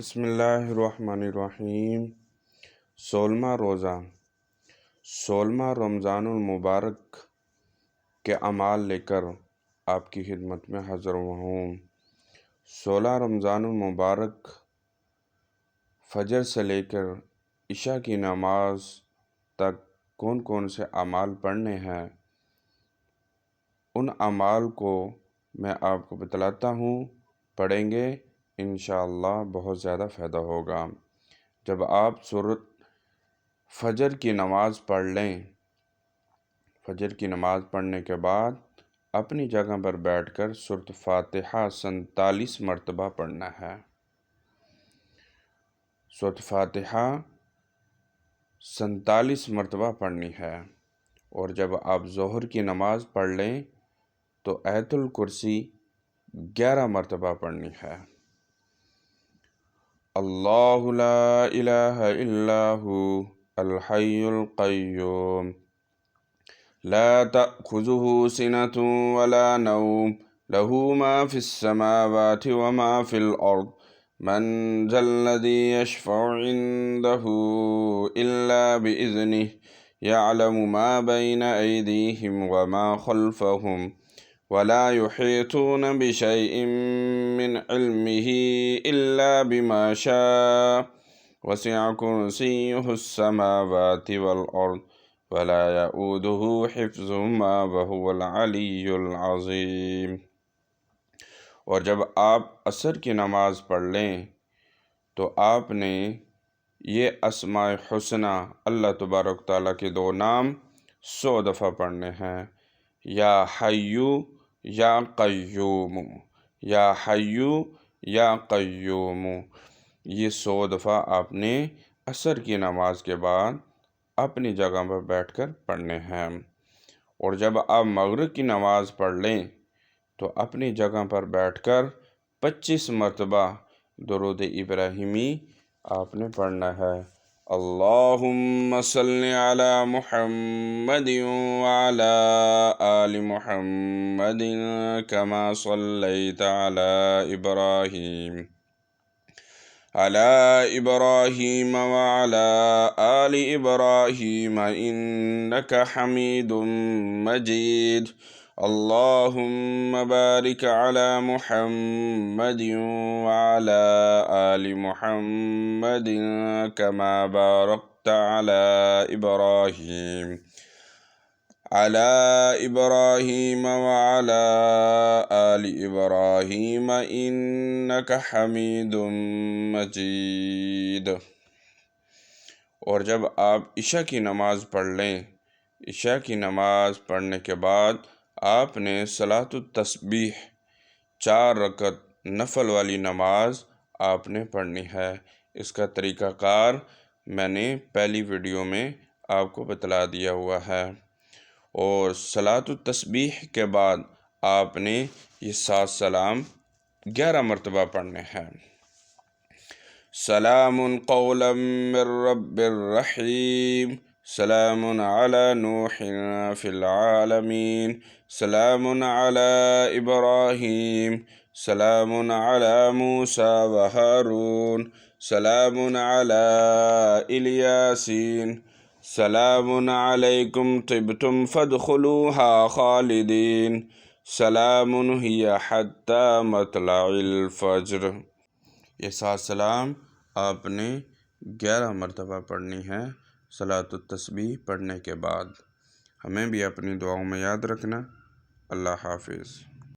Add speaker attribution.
Speaker 1: بسم اللہ الرحمن الرحیم۔ 16واں روزہ 16واں رمضان المبارک کے اعمال لے کر آپ کی خدمت میں حاضر ہوں۔ 16 رمضان المبارک فجر سے لے کر عشاء کی نماز تک کون کون سے اعمال پڑھنے ہیں، ان اعمال کو میں آپ کو بتلاتا ہوں۔ پڑھیں گے انشاءاللہ بہت زیادہ فائدہ ہوگا۔ جب آپ سورۃ فجر کی نماز پڑھ لیں، فجر کی نماز پڑھنے کے بعد اپنی جگہ پر بیٹھ کر سورۃ فاتحہ 47 مرتبہ پڑھنا ہے۔ سورۃ فاتحہ 47 مرتبہ پڑھنی ہے۔ اور جب آپ ظہر کی نماز پڑھ لیں تو آیت الکرسی 11 مرتبہ پڑھنی ہے۔ اللہ لا الہ الا ہو الحی القیوم لا تأخذہ سنۃ ولا نوم لہ ما فی السماوات وما فی الارض من ذا الذی یشفع عنده الا بإذنہ یعلم ما بین ایدیہم وما خلفہم ولا يحيطون بشيء من علمه إلا بما شاء وسع كرسيه السماوات والأرض ولا يؤوده حفظهما وهو العلي العظيم۔ اور جب آپ عصر کی نماز پڑھ لیں تو آپ نے یہ اسماء حسنہ اللہ تبارک تعالیٰ کے 2 نام 100 دفعہ پڑھنے ہیں۔ یا حیو یا قیوم، یا حیو یا قیوم، یہ 100 دفعہ آپ نے عصر کی نماز کے بعد اپنی جگہ پر بیٹھ کر پڑھنے ہیں۔ اور جب آپ مغرب کی نماز پڑھ لیں تو اپنی جگہ پر بیٹھ کر 25 مرتبہ درود ابراہیمی آپ نے پڑھنا ہے۔ اللہم صلی علی محمد وعلی آل محمد کما صلیت علی ابراہیم وعلی آل ابراہیم انک حمید مجید۔ اللہم بارک علی محمد وعلی آل محمد کما بارکت علی ابراہیم وعلی آل ابراہیم انک حمید مجید۔ اور جب آپ عشاء کی نماز پڑھ لیں، عشاء کی نماز پڑھنے کے بعد آپ نے صلاۃ التسبیح 4 رکعت نفل والی نماز آپ نے پڑھنی ہے۔ اس کا طریقہ کار میں نے پہلی ویڈیو میں آپ کو بتلا دیا ہوا ہے۔ اور صلاۃ التسبیح کے بعد آپ نے یہ 7 سلام 11 مرتبہ پڑھنے ہیں۔ سلام قولا من رب الرحیم، سلام علی نوح فی العالمین، سلام علی ابراہیم، سلام علی موسیٰ و ہارون، سلام علی الیاسین، سلام علیکم طبتم فادخلوها خالدین، سلام ہی حتی مطلع الفجر۔ یہ 7 سلام آپ نے 11 مرتبہ پڑھنی ہے صلاۃ التسبیح پڑھنے کے بعد۔ ہمیں بھی اپنی دعاؤں میں یاد رکھنا۔ اللہ حافظ۔